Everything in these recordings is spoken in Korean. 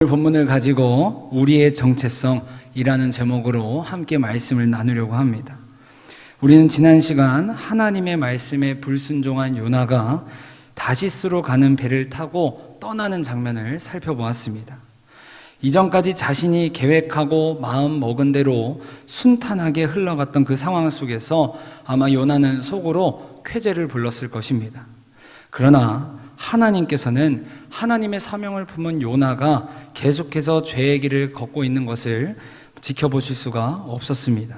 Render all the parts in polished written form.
본문을 가지고 우리의 정체성이라는 제목으로 함께 말씀을 나누려고 합니다. 우리는 지난 시간 하나님의 말씀에 불순종한 요나가 다시스로 가는 배를 타고 떠나는 장면을 살펴보았습니다. 이전까지 자신이 계획하고 마음 먹은 대로 순탄하게 흘러갔던 그 상황 속에서 아마 요나는 속으로 쾌재를 불렀을 것입니다. 그러나 하나님께서는 하나님의 사명을 품은 요나가 계속해서 죄의 길을 걷고 있는 것을 지켜보실 수가 없었습니다.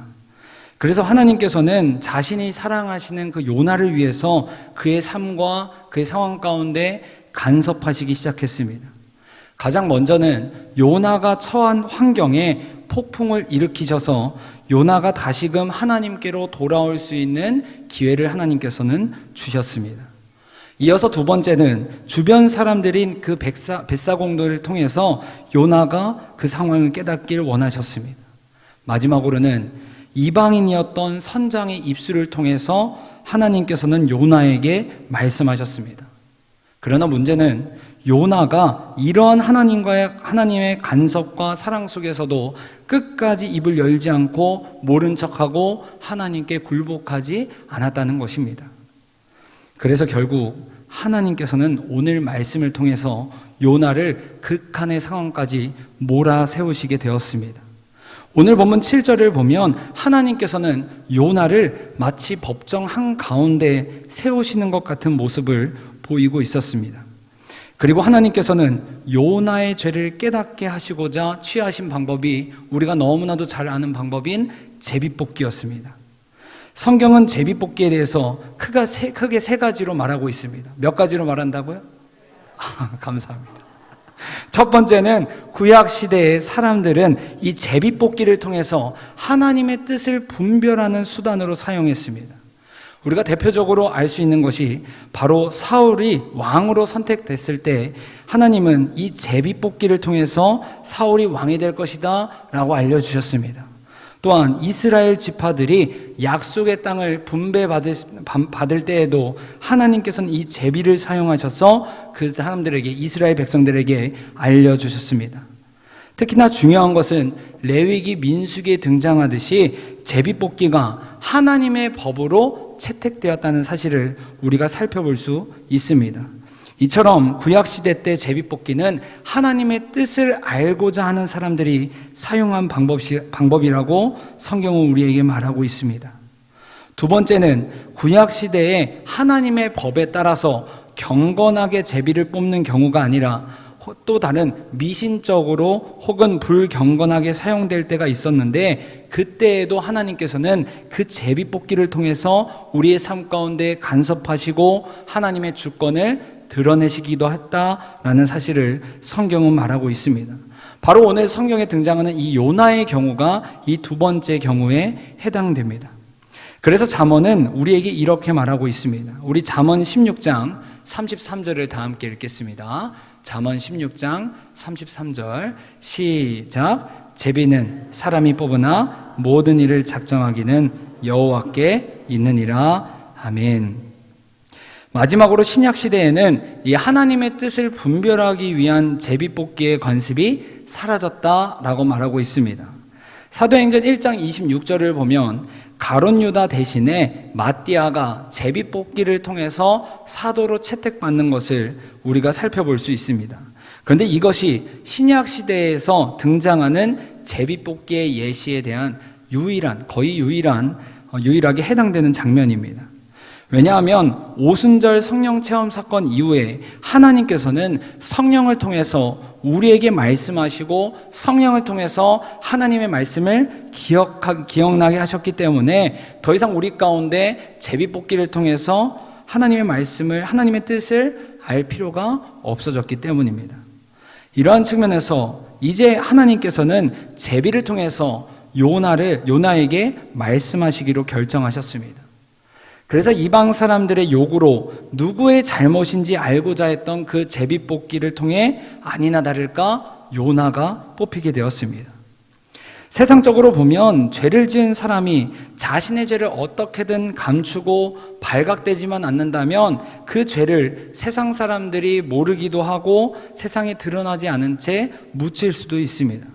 그래서 하나님께서는 자신이 사랑하시는 그 요나를 위해서 그의 삶과 그의 상황 가운데 간섭하시기 시작했습니다. 가장 먼저는 요나가 처한 환경에 폭풍을 일으키셔서 요나가 다시금 하나님께로 돌아올 수 있는 기회를 하나님께서는 주셨습니다. 이어서 두 번째는 주변 사람들인 그 벳사공도를 통해서 요나가 그 상황을 깨닫길 원하셨습니다. 마지막으로는 이방인이었던 선장의 입술을 통해서 하나님께서는 요나에게 말씀하셨습니다. 그러나 문제는 요나가 이러한 하나님의 간섭과 사랑 속에서도 끝까지 입을 열지 않고 모른 척하고 하나님께 굴복하지 않았다는 것입니다. 그래서 결국 하나님께서는 오늘 말씀을 통해서 요나를 극한의 상황까지 몰아세우시게 되었습니다. 오늘 본문 7절을 보면 하나님께서는 요나를 마치 법정 한가운데 세우시는 것 같은 모습을 보이고 있었습니다. 그리고 하나님께서는 요나의 죄를 깨닫게 하시고자 취하신 방법이 우리가 너무나도 잘 아는 방법인 제비뽑기였습니다. 성경은 제비뽑기에 대해서 크게 세 가지로 말하고 있습니다. 몇 가지로 말한다고요? 감사합니다. 첫 번째는 구약 시대의 사람들은 이 제비뽑기를 통해서 하나님의 뜻을 분별하는 수단으로 사용했습니다. 우리가 대표적으로 알 수 있는 것이 바로 사울이 왕으로 선택됐을 때 하나님은 이 제비뽑기를 통해서 사울이 왕이 될 것이다 라고 알려주셨습니다. 또한 이스라엘 지파들이 약속의 땅을 분배받을 때에도 하나님께서는 이 제비를 사용하셔서 그 사람들에게, 이스라엘 백성들에게 알려주셨습니다. 특히나 중요한 것은 레위기 민수기에 등장하듯이 제비뽑기가 하나님의 법으로 채택되었다는 사실을 우리가 살펴볼 수 있습니다. 이처럼 구약시대 때 제비뽑기는 하나님의 뜻을 알고자 하는 사람들이 사용한 방법이라고 성경은 우리에게 말하고 있습니다. 두 번째는 구약시대에 하나님의 법에 따라서 경건하게 제비를 뽑는 경우가 아니라 또 다른 미신적으로 혹은 불경건하게 사용될 때가 있었는데 그때에도 하나님께서는 그 제비뽑기를 통해서 우리의 삶 가운데 간섭하시고 하나님의 주권을 드러내시기도 했다라는 사실을 성경은 말하고 있습니다. 바로 오늘 성경에 등장하는 이 요나의 경우가 이 두 번째 경우에 해당됩니다. 그래서 잠언은 우리에게 이렇게 말하고 있습니다. 우리 잠언 16장 33절을 다 함께 읽겠습니다. 잠언 16장 33절 시작. 제비는 사람이 뽑으나 모든 일을 작정하기는 여호와께 있느니라. 아멘. 마지막으로 신약시대에는 이 하나님의 뜻을 분별하기 위한 제비뽑기의 관습이 사라졌다라고 말하고 있습니다. 사도행전 1장 26절을 보면 가룟 유다 대신에 마띠아가 제비뽑기를 통해서 사도로 채택받는 것을 우리가 살펴볼 수 있습니다. 그런데 이것이 신약시대에서 등장하는 제비뽑기의 예시에 대한 거의 유일하게 해당되는 장면입니다. 왜냐하면 오순절 성령 체험 사건 이후에 하나님께서는 성령을 통해서 우리에게 말씀하시고 성령을 통해서 하나님의 말씀을 기억나게 하셨기 때문에 더 이상 우리 가운데 제비뽑기를 통해서 하나님의 말씀을, 하나님의 뜻을 알 필요가 없어졌기 때문입니다. 이러한 측면에서 이제 하나님께서는 제비를 통해서 요나에게 말씀하시기로 결정하셨습니다. 그래서 이방 사람들의 요구로 누구의 잘못인지 알고자 했던 그 제비뽑기를 통해 아니나 다를까 요나가 뽑히게 되었습니다. 세상적으로 보면 죄를 지은 사람이 자신의 죄를 어떻게든 감추고 발각되지만 않는다면 그 죄를 세상 사람들이 모르기도 하고 세상에 드러나지 않은 채 묻힐 수도 있습니다.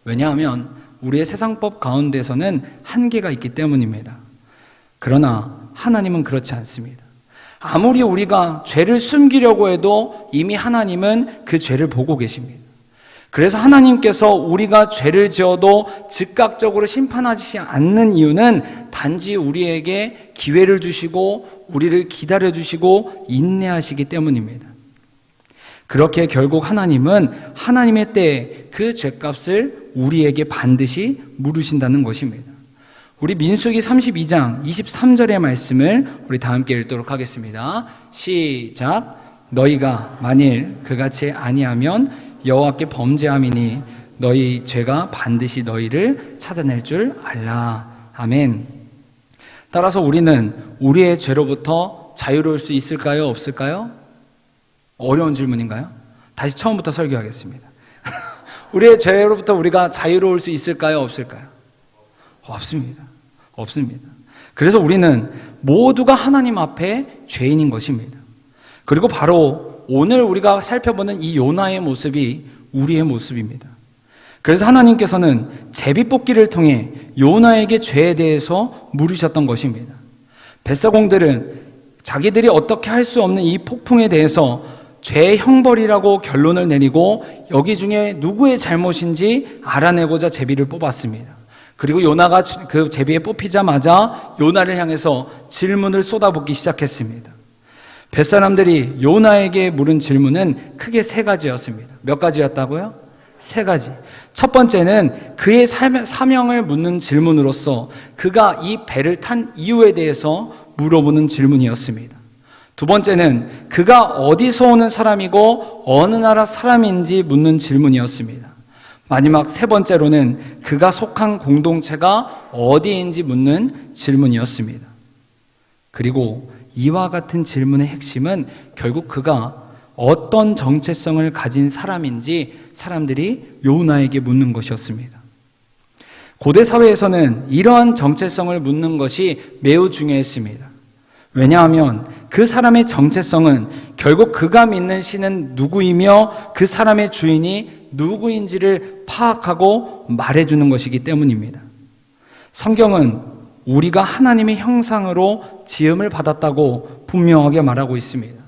왜냐하면 우리의 세상법 가운데서는 한계가 있기 때문입니다. 그러나 하나님은 그렇지 않습니다. 아무리 우리가 죄를 숨기려고 해도 이미 하나님은 그 죄를 보고 계십니다. 그래서 하나님께서 우리가 죄를 지어도 즉각적으로 심판하지 않는 이유는 단지 우리에게 기회를 주시고 우리를 기다려주시고 인내하시기 때문입니다. 그렇게 결국 하나님은 하나님의 때에 그 죄값을 우리에게 반드시 물으신다는 것입니다. 우리 민수기 32장 23절의 말씀을 우리 다 함께 읽도록 하겠습니다. 시작. 너희가 만일 그같이 아니하면 여호와께 범죄함이니 너희 죄가 반드시 너희를 찾아낼 줄 알라. 아멘. 따라서 우리는 우리의 죄로부터 자유로울 수 있을까요? 없을까요? 어려운 질문인가요? 다시 처음부터 설교하겠습니다. 우리의 죄로부터 우리가 자유로울 수 있을까요? 없을까요? 없습니다. 없습니다. 그래서 우리는 모두가 하나님 앞에 죄인인 것입니다. 그리고 바로 오늘 우리가 살펴보는 이 요나의 모습이 우리의 모습입니다. 그래서 하나님께서는 제비뽑기를 통해 요나에게 죄에 대해서 물으셨던 것입니다. 벳사공들은 자기들이 어떻게 할 수 없는 이 폭풍에 대해서 죄의 형벌이라고 결론을 내리고 여기 중에 누구의 잘못인지 알아내고자 제비를 뽑았습니다. 그리고 요나가 그 제비에 뽑히자마자 요나를 향해서 질문을 쏟아붓기 시작했습니다. 벳사람들이 요나에게 물은 질문은 크게 세 가지였습니다. 몇 가지였다고요? 세 가지. 첫 번째는 그의 사명을 묻는 질문으로서 그가 이 배를 탄 이유에 대해서 물어보는 질문이었습니다. 두 번째는 그가 어디서 오는 사람이고 어느 나라 사람인지 묻는 질문이었습니다. 마지막 세 번째로는 그가 속한 공동체가 어디인지 묻는 질문이었습니다. 그리고 이와 같은 질문의 핵심은 결국 그가 어떤 정체성을 가진 사람인지 사람들이 요나에게 묻는 것이었습니다. 고대 사회에서는 이러한 정체성을 묻는 것이 매우 중요했습니다. 왜냐하면 그 사람의 정체성은 결국 그가 믿는 신은 누구이며 그 사람의 주인이 누구인지를 파악하고 말해주는 것이기 때문입니다. 성경은 우리가 하나님의 형상으로 지음을 받았다고 분명하게 말하고 있습니다.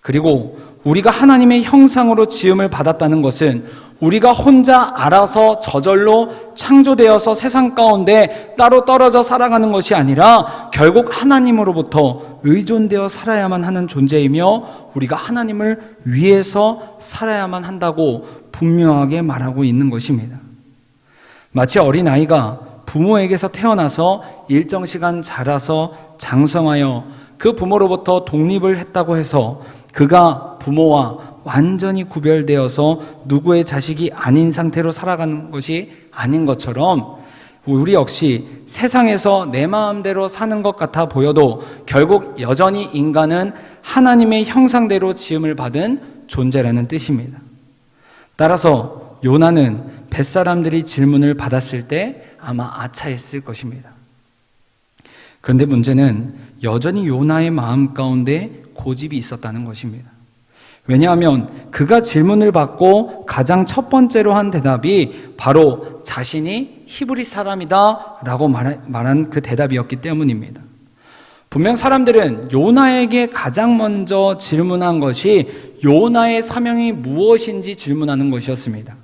그리고 우리가 하나님의 형상으로 지음을 받았다는 것은 우리가 혼자 알아서 저절로 창조되어서 세상 가운데 따로 떨어져 살아가는 것이 아니라 결국 하나님으로부터 의존되어 살아야만 하는 존재이며 우리가 하나님을 위해서 살아야만 한다고 분명하게 말하고 있는 것입니다. 마치 어린아이가 부모에게서 태어나서 일정 시간 자라서 장성하여 그 부모로부터 독립을 했다고 해서 그가 부모와 완전히 구별되어서 누구의 자식이 아닌 상태로 살아가는 것이 아닌 것처럼 우리 역시 세상에서 내 마음대로 사는 것 같아 보여도 결국 여전히 인간은 하나님의 형상대로 지음을 받은 존재라는 뜻입니다. 따라서 요나는 벳사람들이 질문을 받았을 때 아마 아차했을 것입니다. 그런데 문제는 여전히 요나의 마음 가운데 고집이 있었다는 것입니다. 왜냐하면 그가 질문을 받고 가장 첫 번째로 한 대답이 바로 자신이 히브리 사람이다 라고 말한 그 대답이었기 때문입니다. 분명 사람들은 요나에게 가장 먼저 질문한 것이 요나의 사명이 무엇인지 질문하는 것이었습니다.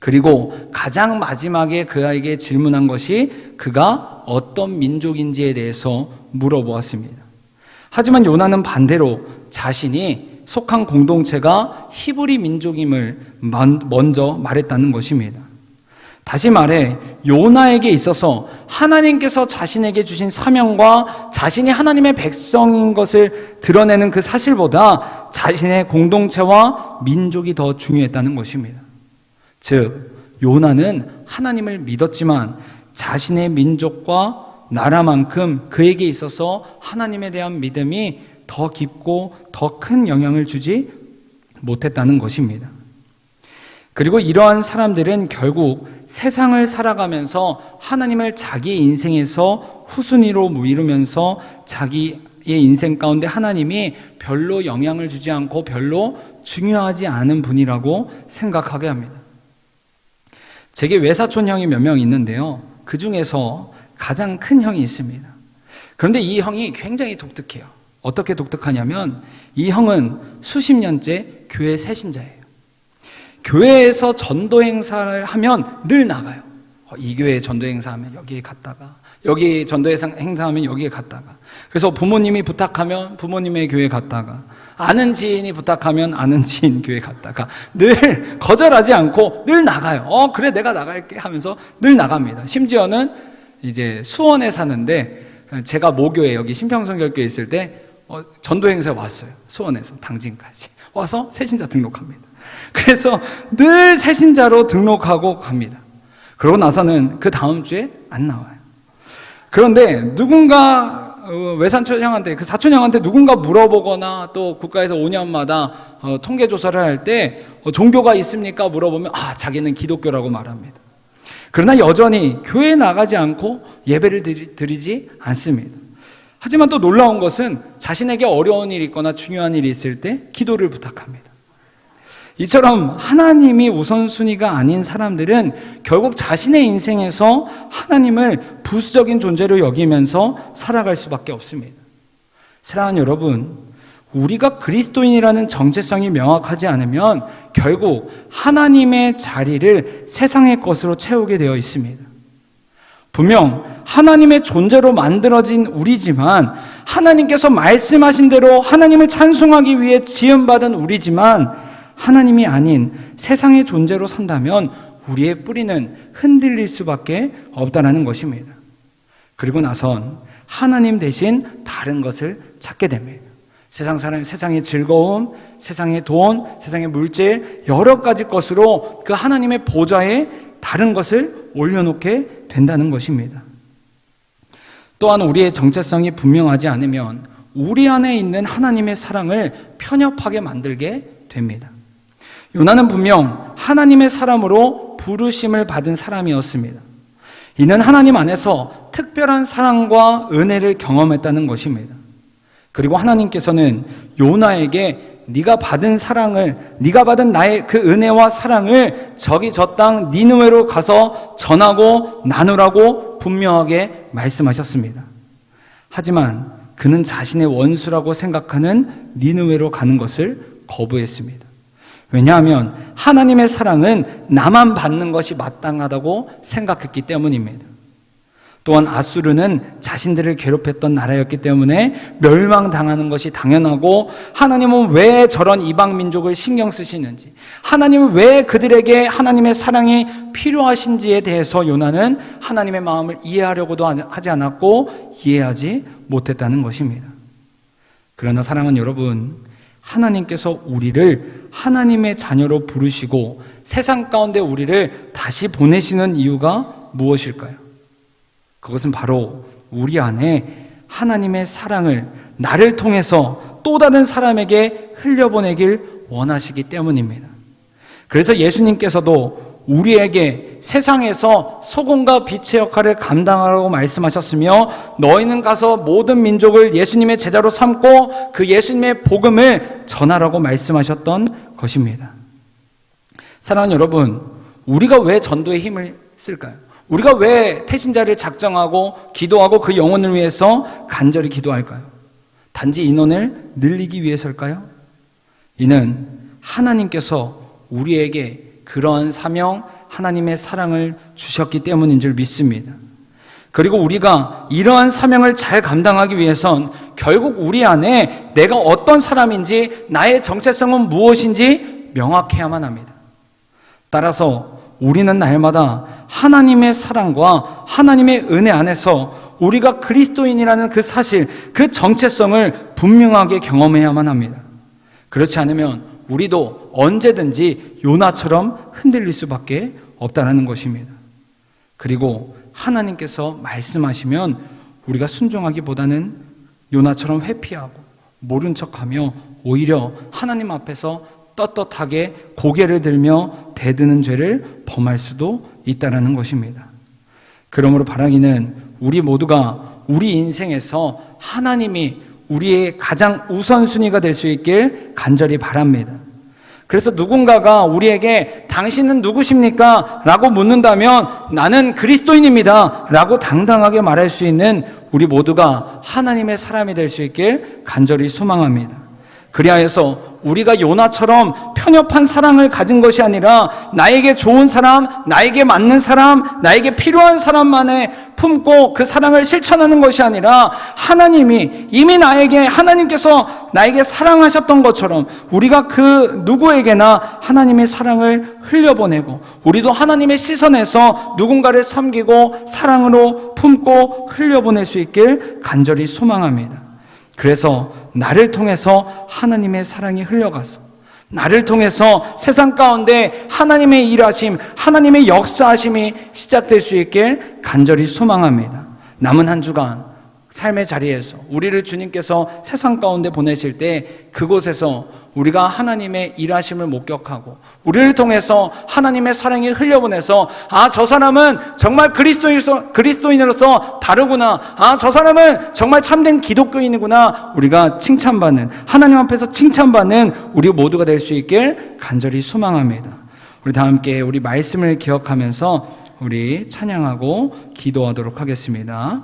그리고 가장 마지막에 그에게 질문한 것이 그가 어떤 민족인지에 대해서 물어보았습니다. 하지만 요나는 반대로 자신이 속한 공동체가 히브리 민족임을 먼저 말했다는 것입니다. 다시 말해 요나에게 있어서 하나님께서 자신에게 주신 사명과 자신이 하나님의 백성인 것을 드러내는 그 사실보다 자신의 공동체와 민족이 더 중요했다는 것입니다. 즉 요나는 하나님을 믿었지만 자신의 민족과 나라만큼 그에게 있어서 하나님에 대한 믿음이 더 깊고 더 큰 영향을 주지 못했다는 것입니다. 그리고 이러한 사람들은 결국 세상을 살아가면서 하나님을 자기 인생에서 후순위로 미루면서 자기의 인생 가운데 하나님이 별로 영향을 주지 않고 별로 중요하지 않은 분이라고 생각하게 합니다. 제게 외사촌 형이 몇 명 있는데요. 그 중에서 가장 큰 형이 있습니다. 그런데 이 형이 굉장히 독특해요. 어떻게 독특하냐면 이 형은 수십 년째 교회 새신자예요. 교회에서 전도 행사를 하면 늘 나가요. 이 교회에 전도 행사하면 여기에 갔다가, 여기 전도 행사하면 여기에 갔다가, 그래서 부모님이 부탁하면 부모님의 교회 갔다가, 아는 지인이 부탁하면 아는 지인 교회 갔다가 늘 거절하지 않고 늘 나가요. 그래 내가 나갈게 하면서 늘 나갑니다. 심지어는 이제 수원에 사는데 제가 모교에 여기 신평성결교에 있을 때 전도 행사에 왔어요. 수원에서 당진까지 와서 새신자 등록합니다. 그래서 늘 새신자로 등록하고 갑니다. 그러고 나서는 그 다음 주에 안 나와요. 그런데 누군가 외사촌 형한테, 그 사촌 형한테 누군가 물어보거나 또 국가에서 5년마다 통계조사를 할 때 종교가 있습니까? 물어보면 자기는 기독교라고 말합니다. 그러나 여전히 교회에 나가지 않고 예배를 드리지 않습니다. 하지만 또 놀라운 것은 자신에게 어려운 일이 있거나 중요한 일이 있을 때 기도를 부탁합니다. 이처럼 하나님이 우선순위가 아닌 사람들은 결국 자신의 인생에서 하나님을 부수적인 존재로 여기면서 살아갈 수밖에 없습니다. 사랑하는 여러분, 우리가 그리스도인이라는 정체성이 명확하지 않으면 결국 하나님의 자리를 세상의 것으로 채우게 되어 있습니다. 분명 하나님의 존재로 만들어진 우리지만, 하나님께서 말씀하신 대로 하나님을 찬송하기 위해 지음받은 우리지만, 하나님이 아닌 세상의 존재로 산다면 우리의 뿌리는 흔들릴 수밖에 없다는 것입니다. 그리고 나선 하나님 대신 다른 것을 찾게 됩니다. 세상의 즐거움, 세상의 돈, 세상의 물질, 여러 가지 것으로 그 하나님의 보좌에 다른 것을 올려놓게 된다는 것입니다. 또한 우리의 정체성이 분명하지 않으면 우리 안에 있는 하나님의 사랑을 편협하게 만들게 됩니다. 요나는 분명 하나님의 사람으로 부르심을 받은 사람이었습니다. 이는 하나님 안에서 특별한 사랑과 은혜를 경험했다는 것입니다. 그리고 하나님께서는 요나에게 네가 받은 사랑을, 네가 받은 나의 그 은혜와 사랑을 저기 저 땅 니느웨로 가서 전하고 나누라고 분명하게 말씀하셨습니다. 하지만 그는 자신의 원수라고 생각하는 니느웨로 가는 것을 거부했습니다. 왜냐하면 하나님의 사랑은 나만 받는 것이 마땅하다고 생각했기 때문입니다. 또한 아수르는 자신들을 괴롭혔던 나라였기 때문에 멸망당하는 것이 당연하고, 하나님은 왜 저런 이방 민족을 신경 쓰시는지, 하나님은 왜 그들에게 하나님의 사랑이 필요하신지에 대해서 요나는 하나님의 마음을 이해하려고도 하지 않았고 이해하지 못했다는 것입니다. 그러나 사랑하는 여러분, 하나님께서 우리를 하나님의 자녀로 부르시고 세상 가운데 우리를 다시 보내시는 이유가 무엇일까요? 그것은 바로 우리 안에 하나님의 사랑을 나를 통해서 또 다른 사람에게 흘려보내길 원하시기 때문입니다. 그래서 예수님께서도 우리에게 세상에서 소금과 빛의 역할을 감당하라고 말씀하셨으며, 너희는 가서 모든 민족을 예수님의 제자로 삼고 그 예수님의 복음을 전하라고 말씀하셨던 것입니다. 사랑하는 여러분, 우리가 왜 전도의 힘을 쓸까요? 우리가 왜 태신자를 작정하고 기도하고 그 영혼을 위해서 간절히 기도할까요? 단지 인원을 늘리기 위해서일까요? 이는 하나님께서 우리에게 그러한 사명, 하나님의 사랑을 주셨기 때문인 줄 믿습니다. 그리고 우리가 이러한 사명을 잘 감당하기 위해선 결국 우리 안에 내가 어떤 사람인지, 나의 정체성은 무엇인지 명확해야만 합니다. 따라서 우리는 날마다 하나님의 사랑과 하나님의 은혜 안에서 우리가 그리스도인이라는 그 사실, 그 정체성을 분명하게 경험해야만 합니다. 그렇지 않으면 우리도 언제든지 요나처럼 흔들릴 수밖에 없다는 것입니다. 그리고 하나님께서 말씀하시면 우리가 순종하기보다는 요나처럼 회피하고 모른 척하며 오히려 하나님 앞에서 떳떳하게 고개를 들며 대드는 죄를 범할 수도 있다라는 것입니다. 그러므로 바라기는 우리 모두가 우리 인생에서 하나님이 우리의 가장 우선순위가 될 수 있길 간절히 바랍니다. 그래서 누군가가 우리에게 당신은 누구십니까? 라고 묻는다면 나는 그리스도인입니다 라고 당당하게 말할 수 있는 우리 모두가 하나님의 사람이 될 수 있길 간절히 소망합니다. 그리하여서 우리가 요나처럼 편협한 사랑을 가진 것이 아니라 나에게 좋은 사람, 나에게 맞는 사람, 나에게 필요한 사람만에 품고 그 사랑을 실천하는 것이 아니라 하나님이 이미 하나님께서 나에게 사랑하셨던 것처럼 우리가 그 누구에게나 하나님의 사랑을 흘려보내고 우리도 하나님의 시선에서 누군가를 섬기고 사랑으로 품고 흘려보낼 수 있길 간절히 소망합니다. 그래서 나를 통해서 하나님의 사랑이 흘러가서 나를 통해서 세상 가운데 하나님의 일하심, 하나님의 역사하심이 시작될 수 있길 간절히 소망합니다. 남은 한 주간 삶의 자리에서 우리를 주님께서 세상 가운데 보내실 때 그곳에서 우리가 하나님의 일하심을 목격하고 우리를 통해서 하나님의 사랑이 흘려보내서 저 사람은 정말 그리스도인으로서 다르구나, 저 사람은 정말 참된 기독교인이구나, 우리가 칭찬받는, 하나님 앞에서 칭찬받는 우리 모두가 될 수 있길 간절히 소망합니다. 우리 다 함께 우리 말씀을 기억하면서 우리 찬양하고 기도하도록 하겠습니다.